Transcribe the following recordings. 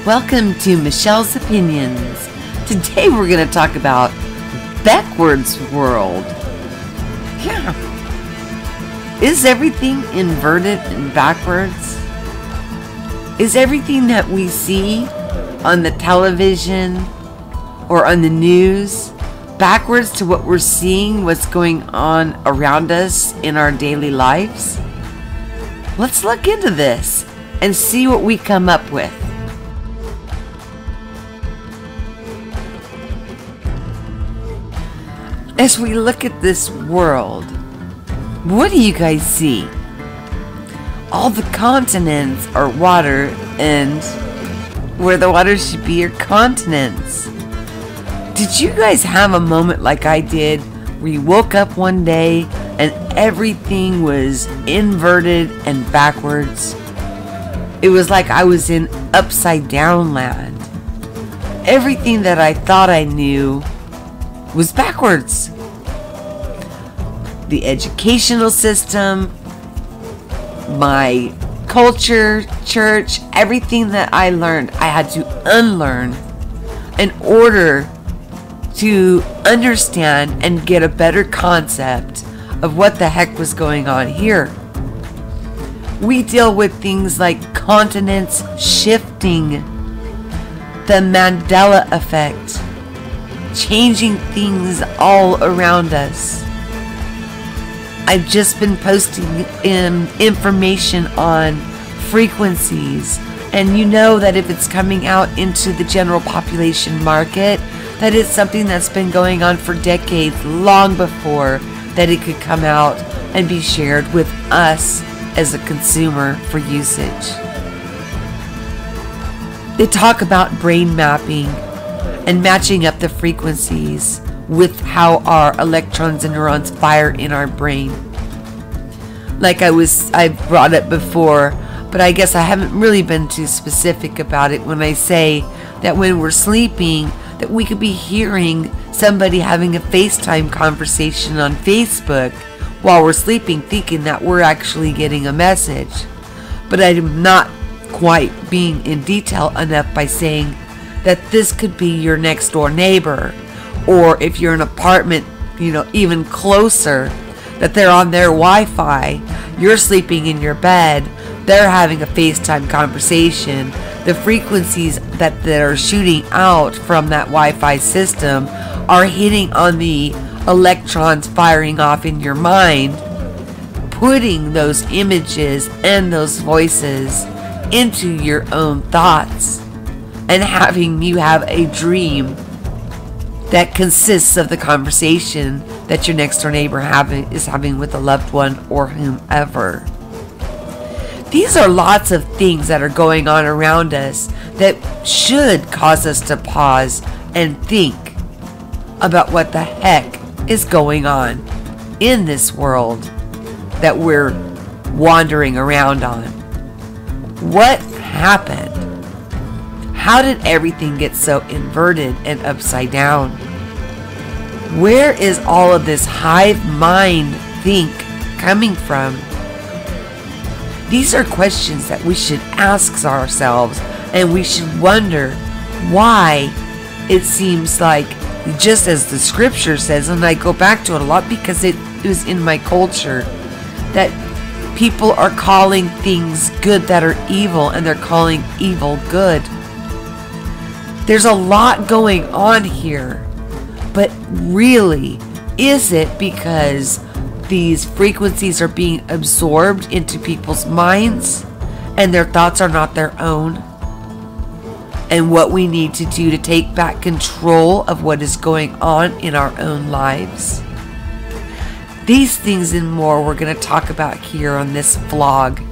Welcome to Michelle's Opinions. Today we're going to talk about backwards world. Yeah. Is everything inverted and backwards? Is everything that we see on the television or on the news backwards to what we're seeing, what's going on around us in our daily lives? Let's look into this and see what we come up with. As we look at this world, what do you guys see? All the continents are water, and where the water should be are continents. Did you guys have a moment like I did where you woke up one day and everything was inverted and backwards? It was like I was in upside down land. Everything that I thought I knew was backwards. The educational system, my culture, church, everything that I learned, I had to unlearn in order to understand and get a better concept of what the heck was going on here. We deal with things like continents shifting, the Mandela effect, changing things all around us. I've just been posting information on frequencies, and you know that if it's coming out into the general population market, that it's something that's been going on for decades, long before that it could come out and be shared with us as a consumer for usage. They talk about brain mapping and matching up the frequencies with how our electrons and neurons fire in our brain. Like I brought it before, but I guess I haven't really been too specific about it when I say that when we're sleeping, that we could be hearing somebody having a FaceTime conversation on Facebook while we're sleeping, thinking that we're actually getting a message. But I'm not quite being in detail enough by saying that this could be your next door neighbor, or if you're in an apartment, even closer, that they're on their Wi-Fi, you're sleeping in your bed, they're having a FaceTime conversation. The frequencies that they're shooting out from that Wi-Fi system are hitting on the electrons firing off in your mind, putting those images and those voices into your own thoughts, and having you have a dream that consists of the conversation that your next door neighbor is having with a loved one or whomever. These are lots of things that are going on around us that should cause us to pause and think about what the heck is going on in this world that we're wandering around on. What happened? How did everything get so inverted and upside down? Where is all of this hive mind think coming from? These are questions that we should ask ourselves, and we should wonder why it seems like, just as the scripture says, and I go back to it a lot because it was in my culture, that people are calling things good that are evil, and they're calling evil good. There's a lot going on here, but really, is it because these frequencies are being absorbed into people's minds and their thoughts are not their own? And what we need to do to take back control of what is going on in our own lives? These things and more we're going to talk about here on this vlog.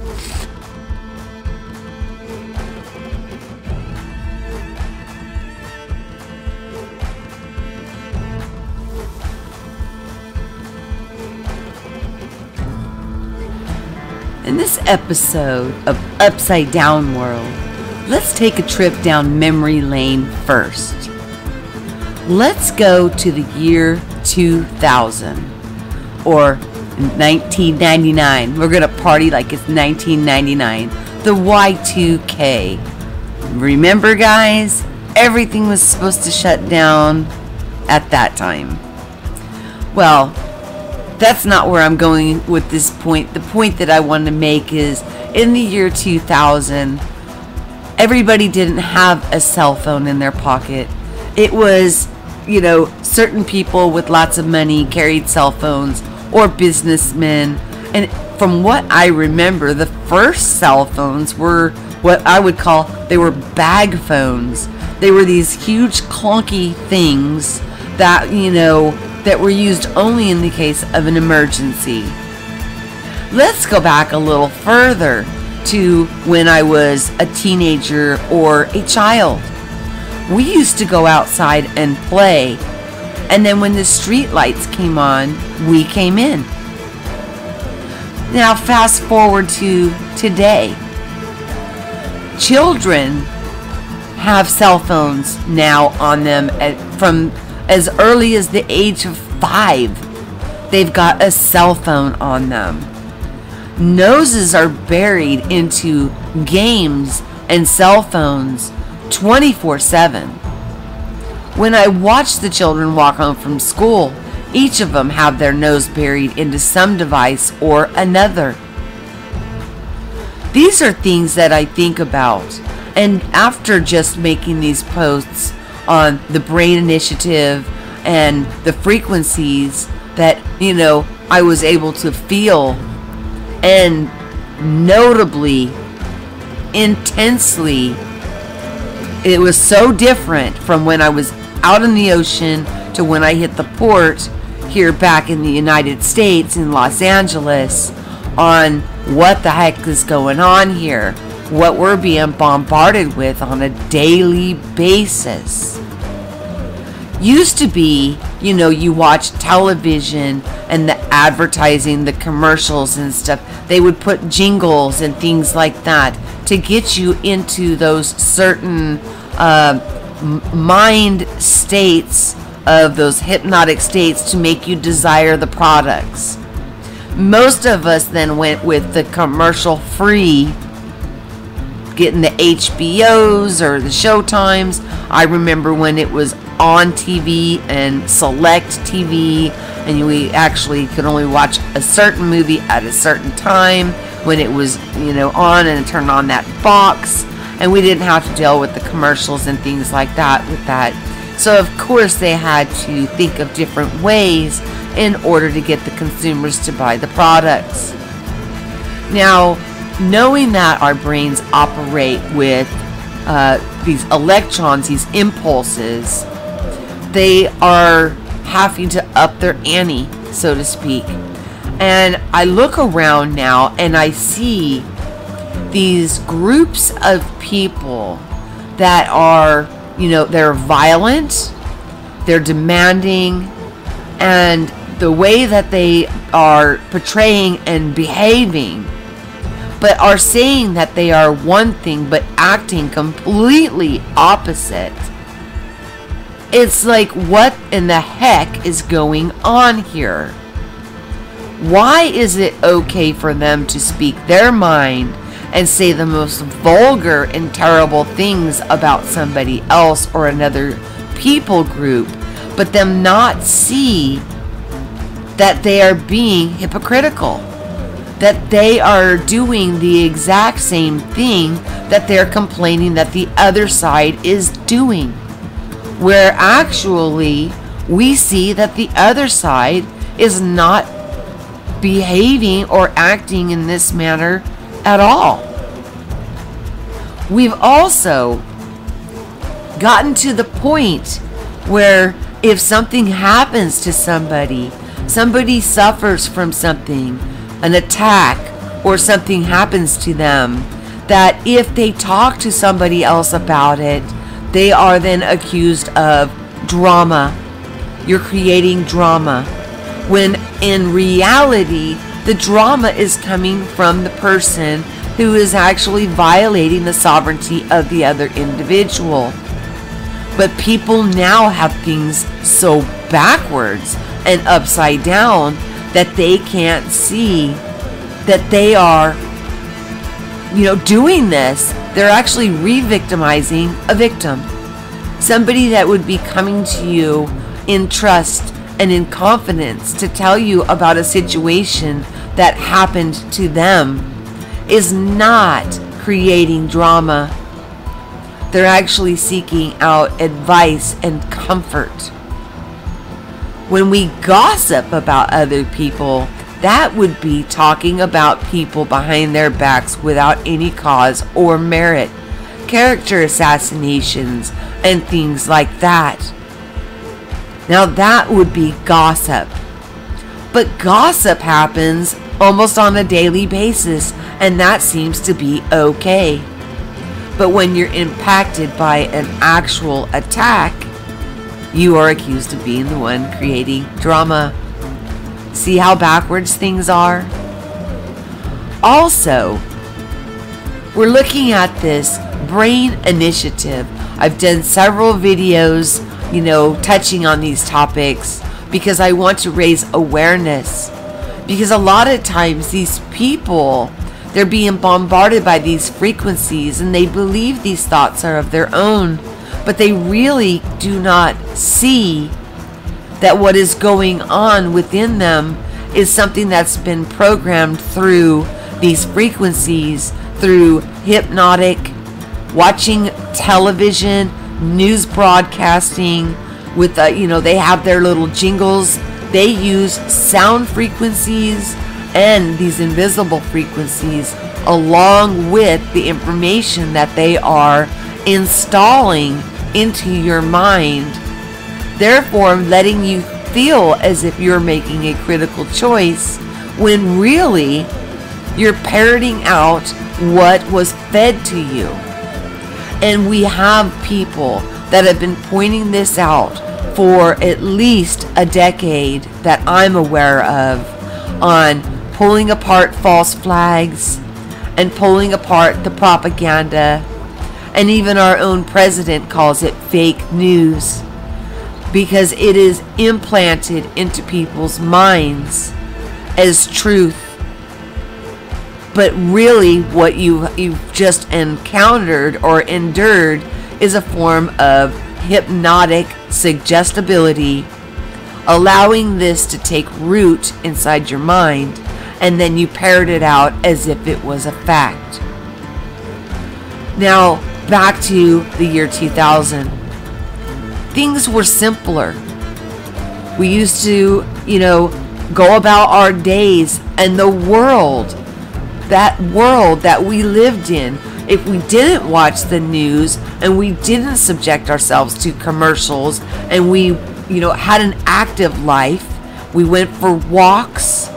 In this episode of Upside Down World, let's take a trip down memory lane first. Let's go to the year 2000, or 1999. We're going to party like it's 1999. The Y2K. Remember, guys, everything was supposed to shut down at that time. Well, that's not where I'm going with this point. The point that I want to make is, in the year 2000, everybody didn't have a cell phone in their pocket. It was, certain people with lots of money carried cell phones, or businessmen. And from what I remember, the first cell phones were what I would call, they were bag phones. They were these huge clunky things that, that were used only in the case of an emergency. Let's go back a little further to when I was a teenager or a child. We used to go outside and play, and then when the street lights came on, we came in. Now fast forward to today. Children have cell phones now on them from as early as the age of 5. They've got a cell phone on them. Noses are buried into games and cell phones 24/7. When I watch the children walk home from school, each of them have their nose buried into some device or another. These are things that I think about, and after just making these posts on the Brain Initiative and the frequencies that, I was able to feel, and notably, intensely, it was so different from when I was out in the ocean to when I hit the port here back in the United States in Los Angeles, on what the heck is going on here, what we're being bombarded with on a daily basis. Used to be, you watch television and the advertising, the commercials and stuff, they would put jingles and things like that to get you into those certain mind states, of those hypnotic states, to make you desire the products. Most of us then went with the commercial free, getting the HBOs or the Showtimes. I remember when it was on TV and select TV, and we actually could only watch a certain movie at a certain time when it was, on, and turn on that box, and we didn't have to deal with the commercials and things like that with that. So of course they had to think of different ways in order to get the consumers to buy the products. Now, knowing that our brains operate with these electrons, these impulses, they are having to up their ante, so to speak. And I look around now and I see these groups of people that are, they're violent, they're demanding, and the way that they are portraying and behaving, but are saying that they are one thing but acting completely opposite. It's like, what in the heck is going on here? Why is it okay for them to speak their mind and say the most vulgar and terrible things about somebody else or another people group, but them not see that they are being hypocritical, that they are doing the exact same thing that they're complaining that the other side is doing, where actually we see that the other side is not behaving or acting in this manner at all. We've also gotten to the point where if something happens to somebody, somebody suffers from something, an attack, or something happens to them, that if they talk to somebody else about it, they are then accused of drama. You're creating drama. When in reality, the drama is coming from the person who is actually violating the sovereignty of the other individual. But people now have things so backwards and upside down that they can't see that they are, doing this they're actually re-victimizing a victim. Somebody that would be coming to you in trust and in confidence to tell you about a situation that happened to them is not creating drama. They're actually seeking out advice and comfort. When we gossip about other people, that would be talking about people behind their backs without any cause or merit, character assassinations, and things like that. Now that would be gossip. But gossip happens almost on a daily basis, and that seems to be okay. But when you're impacted by an actual attack, you are accused of being the one creating drama. See how backwards things are? Also, we're looking at this brain initiative. I've done several videos, touching on these topics because I want to raise awareness. Because a lot of times these people, they're being bombarded by these frequencies and they believe these thoughts are of their own, but they really do not see that what is going on within them is something that's been programmed through these frequencies, through hypnotic, watching television, news broadcasting, with they have their little jingles. They use sound frequencies and these invisible frequencies along with the information that they are installing into your mind, therefore letting you feel as if you're making a critical choice when really you're parroting out what was fed to you. And we have people that have been pointing this out for at least a decade that I'm aware of, on pulling apart false flags and pulling apart the propaganda. And even our own president calls it fake news because it is implanted into people's minds as truth. But really what you've just encountered or endured is a form of hypnotic suggestibility, allowing this to take root inside your mind, and then you parrot it out as if it was a fact. Now, back to the year 2000. Things were simpler. We used to, go about our days, and the world that we lived in, if we didn't watch the news and we didn't subject ourselves to commercials and we, had an active life, we went for walks,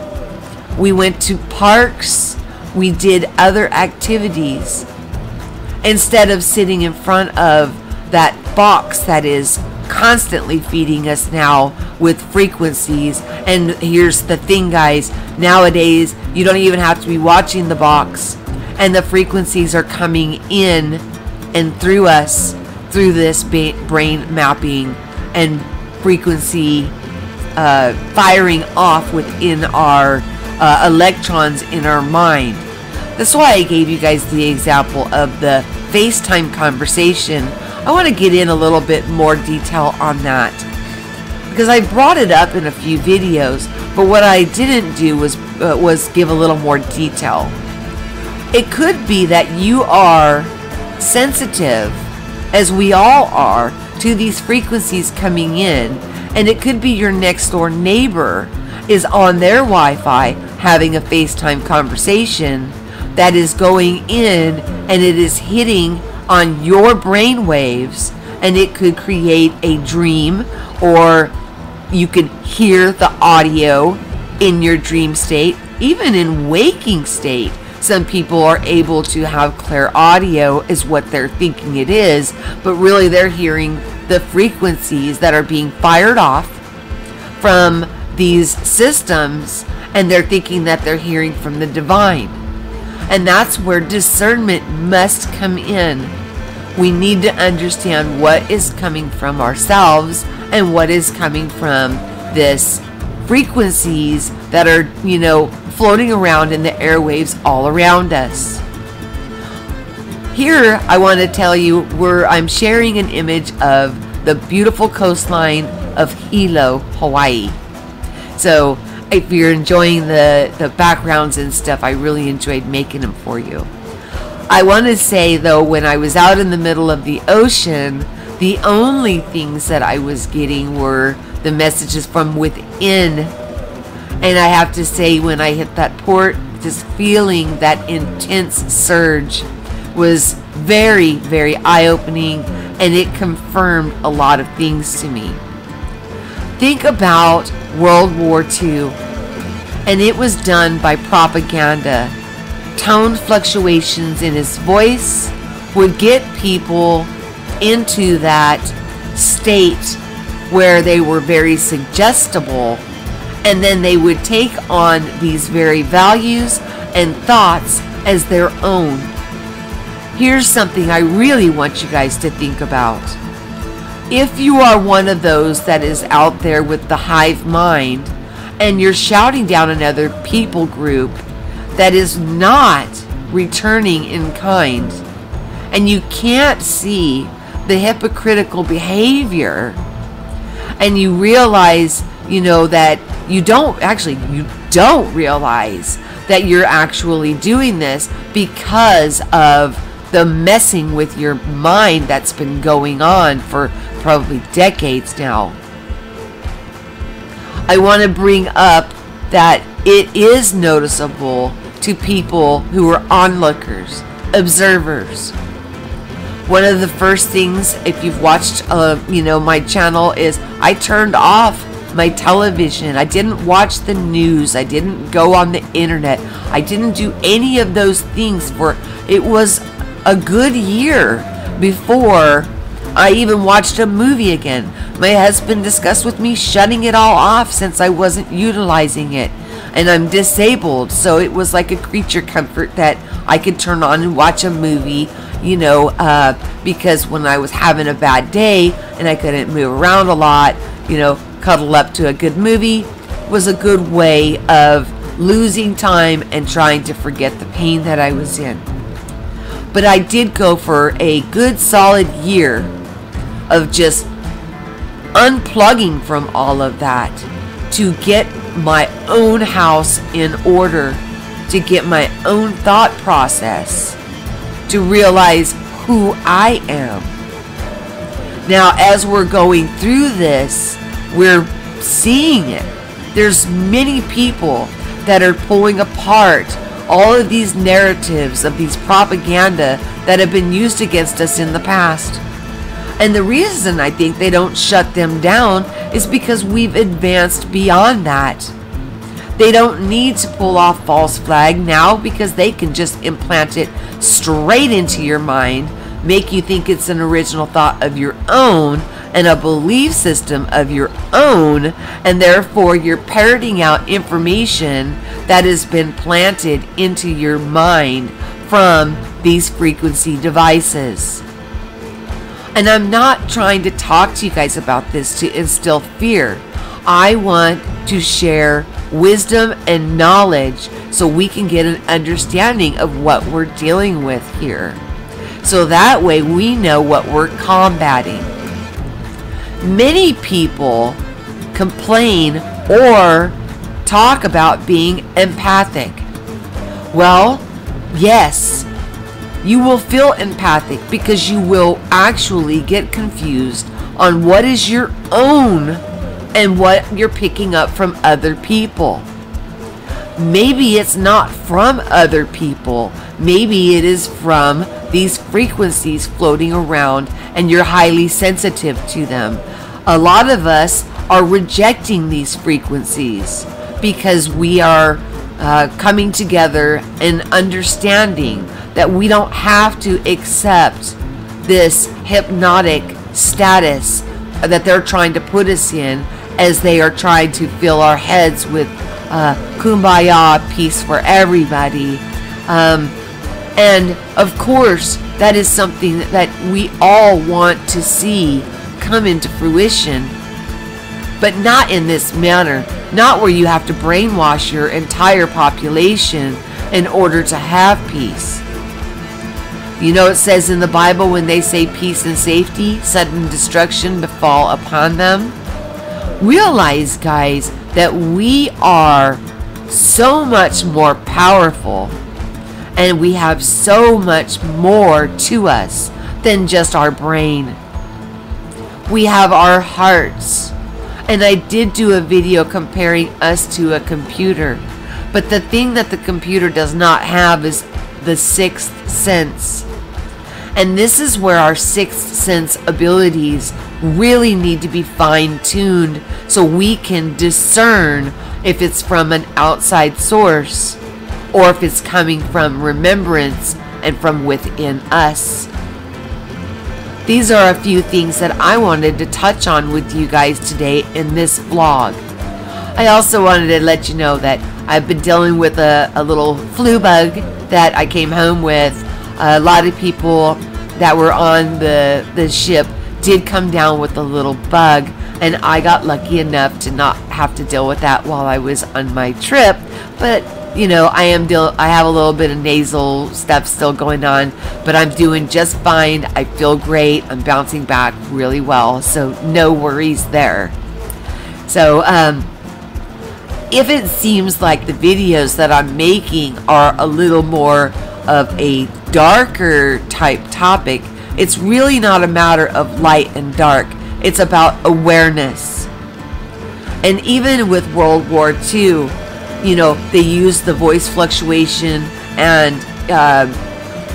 we went to parks, we did other activities instead of sitting in front of that box that is constantly feeding us now with frequencies. And here's the thing, guys, nowadays you don't even have to be watching the box, and the frequencies are coming in and through us through this brain mapping and frequency firing off within our electrons in our mind. That's why I gave you guys the example of the FaceTime conversation. I want to get in a little bit more detail on that because I brought it up in a few videos, but what I didn't do was give a little more detail. It could be that you are sensitive, as we all are, to these frequencies coming in, and it could be your next door neighbor is on their Wi-Fi having a FaceTime conversation that is going in and it is hitting on your brain waves, and it could create a dream, or you can hear the audio in your dream state. Even in waking state, some people are able to have clear audio is what they're thinking it is, but really they're hearing the frequencies that are being fired off from these systems, and they're thinking that they're hearing from the divine. And that's where discernment must come in. We need to understand what is coming from ourselves and what is coming from this frequencies that are, floating around in the airwaves all around us. Here, I want to tell you where I'm sharing an image of the beautiful coastline of Hilo, Hawaii. So if you're enjoying the backgrounds and stuff, I really enjoyed making them for you. I want to say, though, when I was out in the middle of the ocean, the only things that I was getting were the messages from within. And I have to say, when I hit that port, just feeling that intense surge was very, very eye-opening, and it confirmed a lot of things to me. Think about World War II, and it was done by propaganda. Tone fluctuations in his voice would get people into that state where they were very suggestible, and then they would take on these very values and thoughts as their own. Here's something I really want you guys to think about. If you are one of those that is out there with the hive mind, and you're shouting down another people group that is not returning in kind, and you can't see the hypocritical behavior, and you realize, that you don't realize that you're actually doing this because of the messing with your mind that's been going on for probably decades now. I want to bring up that it is noticeable to people who are onlookers, observers. One of the first things, if you've watched my channel, is I turned off my television. I didn't watch the news. I didn't go on the internet. I didn't do any of those things for it was a good year before I even watched a movie again. My husband discussed with me shutting it all off since I wasn't utilizing it, and I'm disabled, so it was like a creature comfort that I could turn on and watch a movie, because when I was having a bad day and I couldn't move around a lot, cuddle up to a good movie was a good way of losing time and trying to forget the pain that I was in. But I did go for a good solid year of just unplugging from all of that to get my own house in order, to get my own thought process, to realize who I am. Now, as we're going through this, we're seeing it. There's many people that are pulling apart all of these narratives of these propaganda that have been used against us in the past. And the reason I think they don't shut them down is because we've advanced beyond that. They don't need to pull off false flag now because they can just implant it straight into your mind, make you think it's an original thought of your own and a belief system of your own, and therefore you're parroting out information that has been planted into your mind from these frequency devices. And I'm not trying to talk to you guys about this to instill fear. I want to share wisdom and knowledge so we can get an understanding of what we're dealing with here. So that way we know what we're combating. Many people complain or talk about being empathic. Well, yes, you will feel empathic because you will actually get confused on what is your own and what you're picking up from other people. Maybe it's not from other people. Maybe it is from these frequencies floating around and you're highly sensitive to them. A lot of us are rejecting these frequencies because we are coming together and understanding that we don't have to accept this hypnotic status that they're trying to put us in, as they are trying to fill our heads with kumbaya, peace for everybody. And of course, that is something that we all want to see come into fruition, but not in this manner, not where you have to brainwash your entire population in order to have peace. You know, it says in the Bible, when they say peace and safety, sudden destruction befall upon them. Realize, guys, that we are so much more powerful, and we have so much more to us than just our brain. We have our hearts. And I did do a video comparing us to a computer. But the thing that the computer does not have is the sixth sense. And this is where our sixth sense abilities really need to be fine-tuned so we can discern if it's from an outside source or if it's coming from remembrance and from within us. These are a few things that I wanted to touch on with you guys today in this vlog. I also wanted to let you know that I've been dealing with a little flu bug that I came home with. A lot of people that were on the ship did come down with a little bug, and I got lucky enough to not have to deal with that while I was on my trip. But you know, I have a little bit of nasal stuff still going on, but I'm doing just fine. I feel great. I'm bouncing back really well, so no worries there. So if it seems like the videos that I'm making are a little more of a darker type topic, it's really not a matter of light and dark. It's about awareness. And even with World War II, you know, they used the voice fluctuation and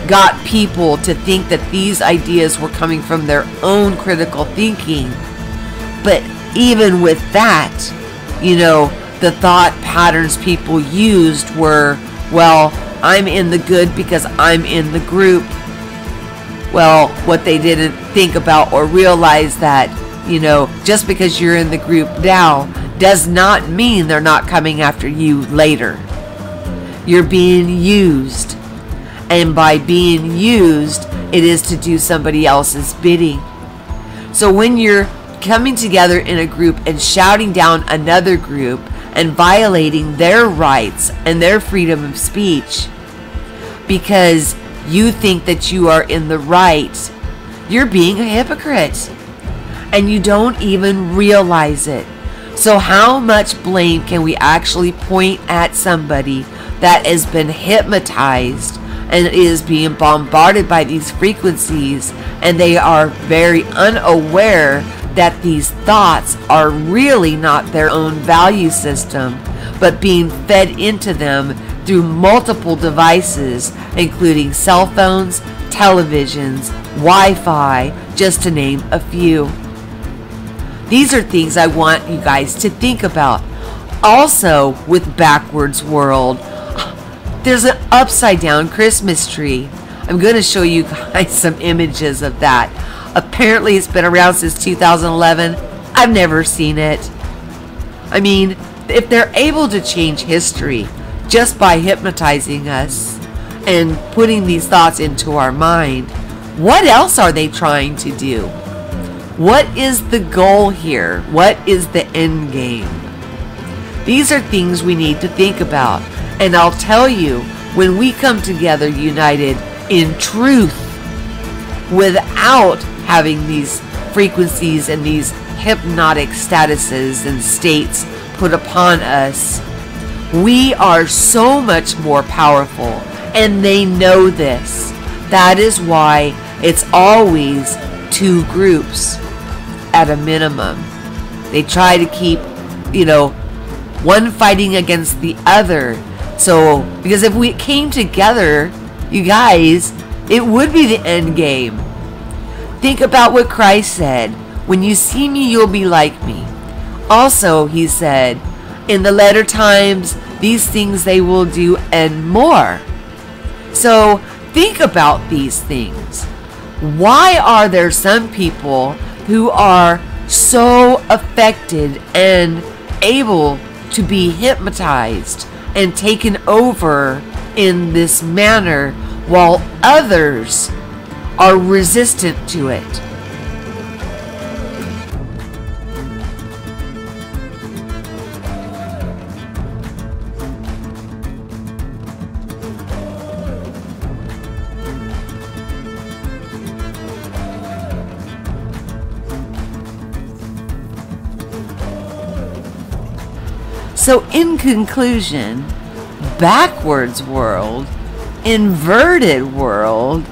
got people to think that these ideas were coming from their own critical thinking. But even with that, you know, the thought patterns people used were, well, I'm in the good because I'm in the group. Well, what they didn't think about or realize that, you know, just because you're in the group now does not mean they're not coming after you later. You're being used. And by being used, it is to do somebody else's bidding. So when you're coming together in a group and shouting down another group and violating their rights and their freedom of speech because you think that you are in the right, you're being a hypocrite. And you don't even realize it. So how much blame can we actually point at somebody that has been hypnotized and is being bombarded by these frequencies, and they are very unaware that these thoughts are really not their own value system, but being fed into them through multiple devices, including cell phones, televisions, Wi-Fi, just to name a few. These are things I want you guys to think about. Also, with Backwards World, there's an upside down Christmas tree. I'm going to show you guys some images of that. Apparently it's been around since 2011. I've never seen it. I mean, if they're able to change history just by hypnotizing us and putting these thoughts into our mind, what else are they trying to do? What is the goal here? What is the end game? These are things we need to think about. And I'll tell you, when we come together united in truth, without having these frequencies and these hypnotic statuses and states put upon us, we are so much more powerful. And they know this. That is why it's always two groups at a minimum. They try to keep, you know, one fighting against the other. So, because if we came together, you guys, it would be the end game. Think about what Christ said. When you see me, you'll be like me. Also, he said, in the latter times, these things they will do and more. So, think about these things. Why are there some people who are so affected and able to be hypnotized and taken over in this manner, while others are resistant to it? So in conclusion, backwards world, inverted world,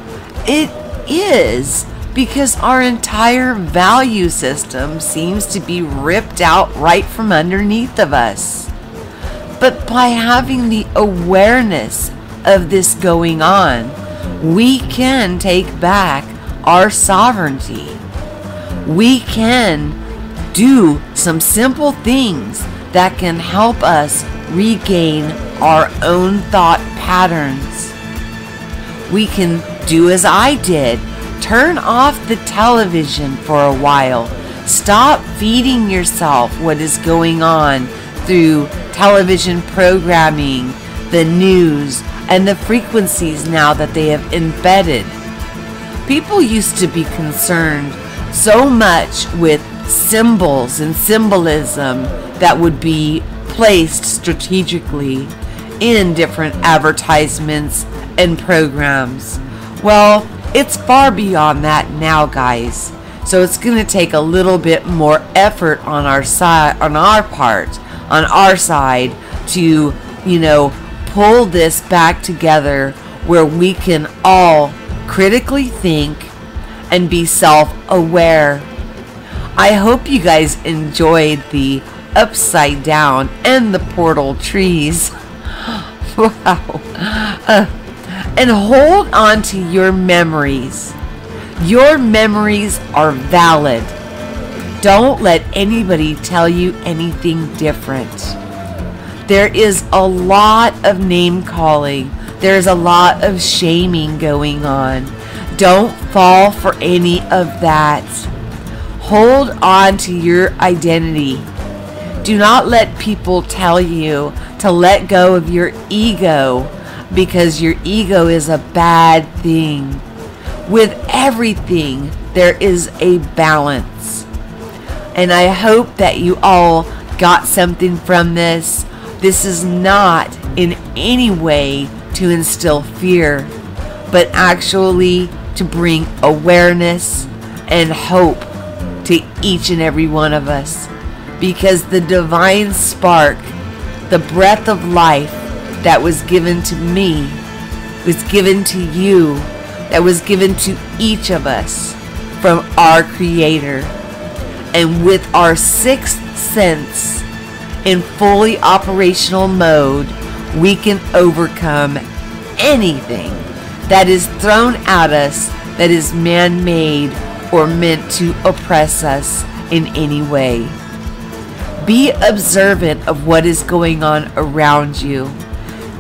it is because our entire value system seems to be ripped out right from underneath of us. But by having the awareness of this going on, we can take back our sovereignty. We can do some simple things that can help us regain our own thought patterns. We can do as I did. Turn off the television for a while. Stop feeding yourself what is going on through television programming, the news, and the frequencies now that they have embedded. People used to be concerned so much with symbols and symbolism that would be placed strategically in different advertisements and programs. Well, it's far beyond that now, guys. So it's going to take a little bit more effort on our side, on our side to, pull this back together where we can all critically think and be self-aware. I hope you guys enjoyed the upside down and the portal trees. Wow. And hold on to your memories. Your memories are valid. Don't let anybody tell you anything different. There is a lot of name calling. There's a lot of shaming going on. Don't fall for any of that. Hold on to your identity. Do not let people tell you to let go of your ego, because your ego is a bad thing. With everything, there is a balance. And I hope that you all got something from this. This is not in any way to instill fear, but actually to bring awareness and hope to each and every one of us. Because the divine spark, the breath of life that was given to me, was given to you, that was given to each of us from our Creator. And with our sixth sense in fully operational mode, we can overcome anything that is thrown at us that is man-made or meant to oppress us in any way. Be observant of what is going on around you.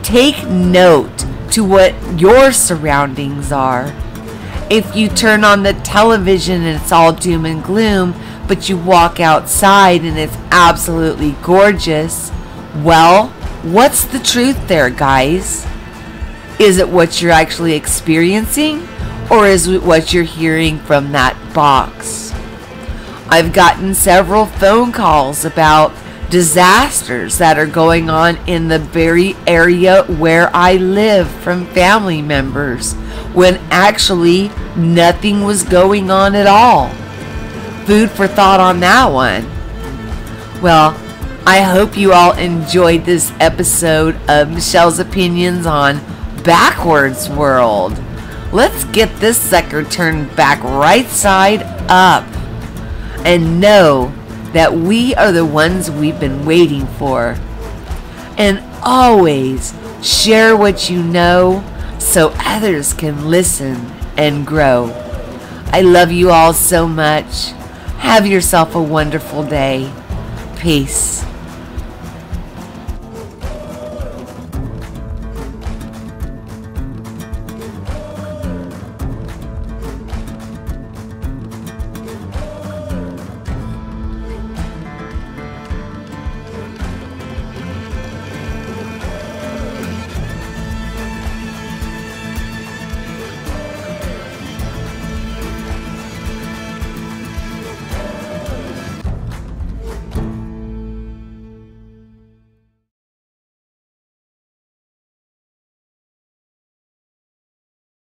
Take note to what your surroundings are. If you turn on the television and it's all doom and gloom, but you walk outside and it's absolutely gorgeous, well, what's the truth there, guys? Is it what you're actually experiencing, or is it what you're hearing from that box? I've gotten several phone calls about disasters that are going on in the very area where I live from family members, when actually nothing was going on at all. Food for thought on that one. Well, I hope you all enjoyed this episode of Michelle's Opinions on Backwards World. Let's get this sucker turned back right side up and know that we are the ones we've been waiting for. And always share what you know so others can listen and grow. I love you all so much. Have yourself a wonderful day. Peace.